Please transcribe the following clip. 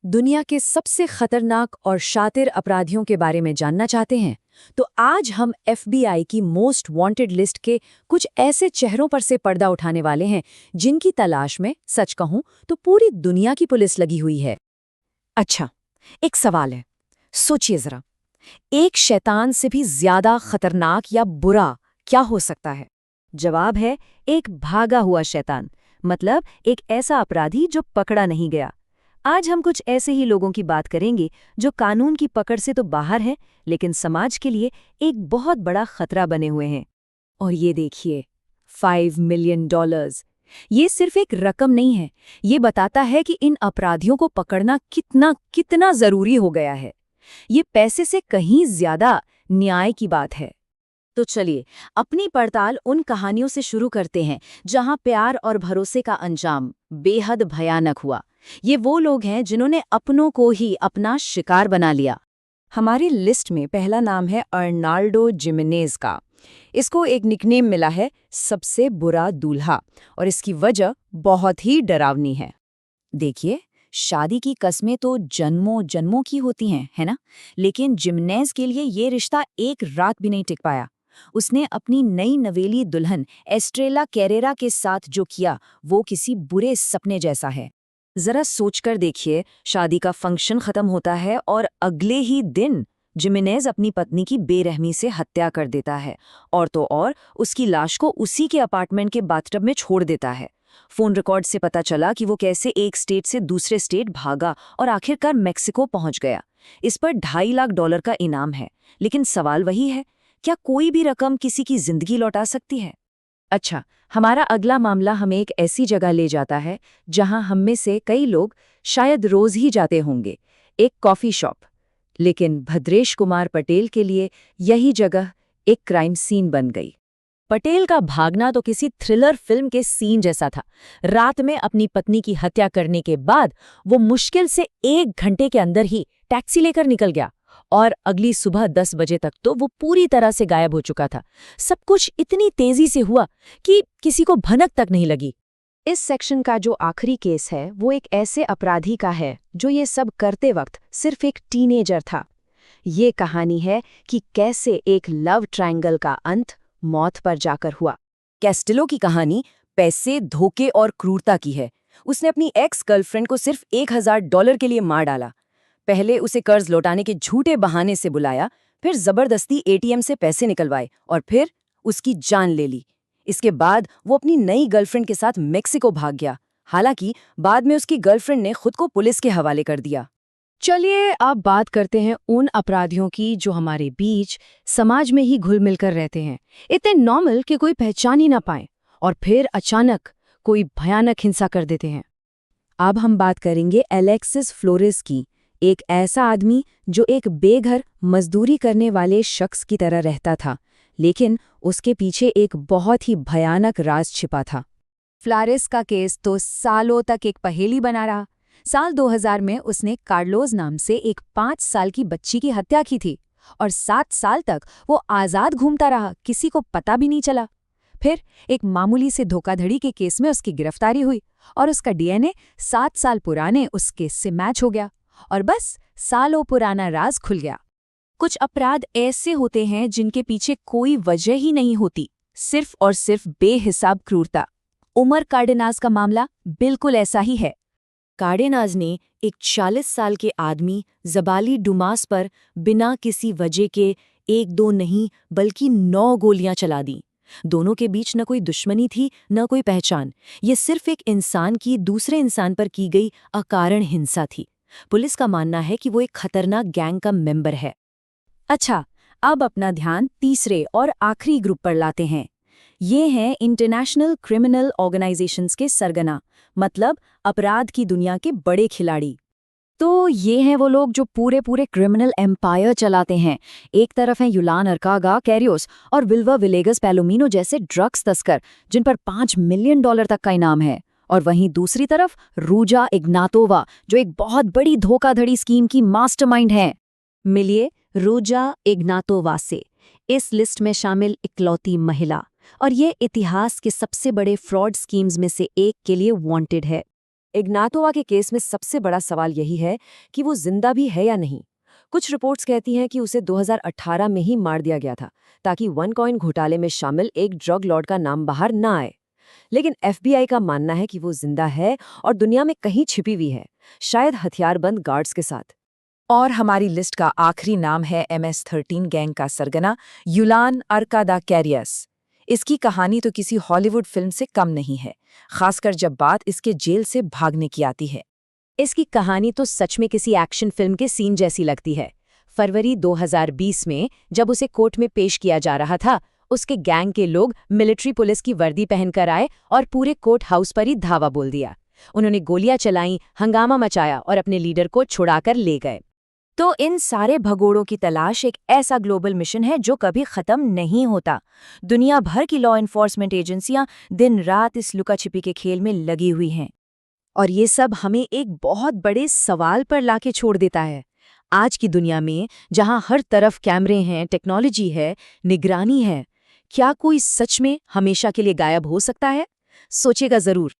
दुनिया के सबसे खतरनाक और शातिर अपराधियों के बारे में जानना चाहते हैं तो आज हम एफबीआई की मोस्ट वांटेड लिस्ट के कुछ ऐसे चेहरों पर से पर्दा उठाने वाले हैं जिनकी तलाश में सच कहूं तो पूरी दुनिया की पुलिस लगी हुई है। अच्छा, एक सवाल है। सोचिए जरा, एक शैतान से भी ज्यादा खतरनाक या बुरा क्या हो सकता है? जवाब है एक भागा हुआ शैतान, मतलब एक ऐसा अपराधी जो पकड़ा नहीं गया। आज हम कुछ ऐसे ही लोगों की बात करेंगे जो कानून की पकड़ से तो बाहर हैं, लेकिन समाज के लिए एक बहुत बड़ा खतरा बने हुए हैं। और ये देखिए, $5 मिलियन। ये सिर्फ एक रकम नहीं है, ये बताता है कि इन अपराधियों को पकड़ना कितना कितना जरूरी हो गया है। ये पैसे से कहीं ज्यादा न्याय की बात है। तो चलिए अपनी पड़ताल उन कहानियों से शुरू करते हैं जहां प्यार और भरोसे का अंजाम बेहद भयानक हुआ। ये वो लोग हैं जिन्होंने अपनों को ही अपना शिकार बना लिया। हमारी लिस्ट में पहला नाम है अर्नाल्डो जिमेनेज का। इसको एक निकनेम मिला है सबसे बुरा दूल्हा, और इसकी वजह बहुत ही डरावनी है। देखिए, शादी की कस्में तो जन्मों जन्मों की होती हैं, है ना? लेकिन जिमेनेज के लिए ये रिश्ता एक रात भी नहीं टिक पाया। उसने अपनी नई नवेली दुल्हन एस्ट्रेला कैरेरा के साथ जो किया वो किसी बुरे सपने जैसा है। जरा सोचकर देखिए, शादी का फंक्शन खत्म होता है और अगले ही दिन जिमेनेज अपनी पत्नी की बेरहमी से हत्या कर देता है, और तो और उसकी लाश को उसी के अपार्टमेंट के बाथटब में छोड़ देता है। फोन रिकॉर्ड से पता चला कि वो कैसे एक स्टेट से दूसरे स्टेट भागा और आखिरकार मेक्सिको पहुंच गया। इस पर $2.5 लाख का इनाम है, लेकिन सवाल वही है, क्या कोई भी रकम किसी की जिंदगी लौटा सकती है? अच्छा, हमारा अगला मामला हमें एक ऐसी जगह ले जाता है जहां हम में से कई लोग शायद रोज ही जाते होंगे, एक कॉफी शॉप। लेकिन भद्रेश कुमार पटेल के लिए यही जगह एक क्राइम सीन बन गई। पटेल का भागना तो किसी थ्रिलर फिल्म के सीन जैसा था। रात में अपनी पत्नी की हत्या करने के बाद वो मुश्किल से 1 घंटे के अंदर ही टैक्सी लेकर निकल गया, और अगली सुबह 10 बजे तक तो वो पूरी तरह से गायब हो चुका था। सब कुछ इतनी तेजी से हुआ कि किसी को भनक तक नहीं लगी। इस सेक्शन का जो आखिरी केस है वो एक ऐसे अपराधी का है जो ये सब करते वक्त सिर्फ एक टीनेजर था। ये कहानी है कि कैसे एक लव ट्रायंगल का अंत मौत पर जाकर हुआ। कैस्टिलो की कहानी पैसे, धोखे और क्रूरता की है। उसने अपनी एक्स गर्लफ्रेंड को सिर्फ $1000 के लिए मार डाला। पहले उसे कर्ज लौटाने के झूठे बहाने से बुलाया, फिर जबरदस्ती एटीएम से पैसे निकलवाए और फिर उसकी जान ले ली। इसके बाद वो अपनी नई गर्लफ्रेंड के साथ मेक्सिको भाग गया। हालांकि बाद में उसकी गर्लफ्रेंड ने खुद को पुलिस के हवाले कर दिया। चलिए अब बात करते हैं उन अपराधियों की जो हमारे बीच समाज में ही घुल मिलकर रहते हैं, इतने नॉर्मल कि कोई पहचान ही ना पाए, और फिर अचानक कोई भयानक हिंसा कर देते हैं। अब हम बात करेंगे एलेक्सिस फ्लोरेस की, एक ऐसा आदमी जो एक बेघर मजदूरी करने वाले शख्स की तरह रहता था, लेकिन उसके पीछे एक बहुत ही भयानक राज छिपा था। फ्लोरेस का केस तो सालों तक एक पहेली बना रहा। साल 2000 में उसने कार्लोस नाम से एक 5 साल की बच्ची की हत्या की थी, और 7 साल तक वो आज़ाद घूमता रहा, किसी को पता भी नहीं चला। फिर एक मामूली से धोखाधड़ी के केस में उसकी गिरफ्तारी हुई और उसका डीएनए 7 साल पुराने उस केस से मैच हो गया, और बस सालों पुराना राज खुल गया। कुछ अपराध ऐसे होते हैं जिनके पीछे कोई वजह ही नहीं होती, सिर्फ और सिर्फ बेहिसाब क्रूरता। उमर कार्डेनाज का मामला बिल्कुल ऐसा ही है। कार्डेनाज ने एक 40 साल के आदमी जबाली डुमास पर बिना किसी वजह के 1-2 नहीं बल्कि 9 गोलियां चला दी। दोनों के बीच न कोई दुश्मनी थी, न कोई पहचान। ये सिर्फ एक इंसान की दूसरे इंसान पर की गई अकारण हिंसा थी। पुलिस का मानना है कि वो एक खतरनाक गैंग का मेंबर है। अच्छा, अब अपना ध्यान तीसरे और आखिरी ग्रुप पर लाते हैं। ये हैं इंटरनेशनल क्रिमिनल ऑर्गेनाइजेशंस के सरगना, मतलब अपराध की दुनिया के बड़े खिलाड़ी। तो ये हैं वो लोग जो पूरे क्रिमिनल एम्पायर चलाते हैं। एक तरफ हैं युलान अरकागा कैरियोस और विल्वा विलेगस पैलोमिनो जैसे ड्रग्स तस्कर, जिन पर $5 मिलियन तक का इनाम है। और वहीं दूसरी तरफ रूजा इग्नातोवा, जो एक बहुत बड़ी धोखाधड़ी स्कीम की मास्टरमाइंड हैं। मिलिए रूजा इग्नातोवा से, इस लिस्ट में शामिल इकलौती महिला, और ये इतिहास के सबसे बड़े फ्रॉड स्कीम्स में से एक के लिए वांटेड है। इग्नातोवा के केस में सबसे बड़ा सवाल यही है कि वो जिंदा भी है या नहीं। कुछ रिपोर्ट्स कहती हैं कि उसे 2018 में ही मार दिया गया था ताकि OneCoin घोटाले में शामिल एक ड्रग लॉर्ड का नाम बाहर ना आए। लेकिन FBI का मानना है कि वो जिंदा है और दुनिया में कहीं छिपी हुई है, शायद हथियारबंद गार्ड्स के साथ। और हमारी लिस्ट का आखिरी नाम है MS-13 गैंग का सरगना यूलान अर्कादाकैरियस। इसकी कहानी तो किसी हॉलीवुड फिल्म से कम नहीं है, खासकर जब बात इसके जेल से भागने की आती है। इसकी कहानी तो सच में किसी एक्शन फिल्म के सीन जैसी लगती है। फरवरी 2020 में जब उसे कोर्ट में पेश किया जा रहा था, उसके गैंग के लोग मिलिट्री पुलिस की वर्दी पहनकर आए और पूरे कोर्ट हाउस पर ही धावा बोल दिया। उन्होंने गोलियां चलाईं, हंगामा मचाया और अपने लीडर को छुड़ाकर ले गए। तो इन सारे भगोड़ों की तलाश एक ऐसा ग्लोबल मिशन है जो कभी खत्म नहीं होता। दुनिया भर की लॉ एनफोर्समेंट एजेंसियां दिन रात इस लुका-छिपी के खेल में लगी हुई हैं। और ये सब हमें एक बहुत बड़े सवाल पर लाके छोड़ देता है। आज की दुनिया में जहां हर तरफ कैमरे हैं, टेक्नोलॉजी है, निगरानी है, क्या कोई सच में हमेशा के लिए गायब हो सकता है? सोचेगा जरूर।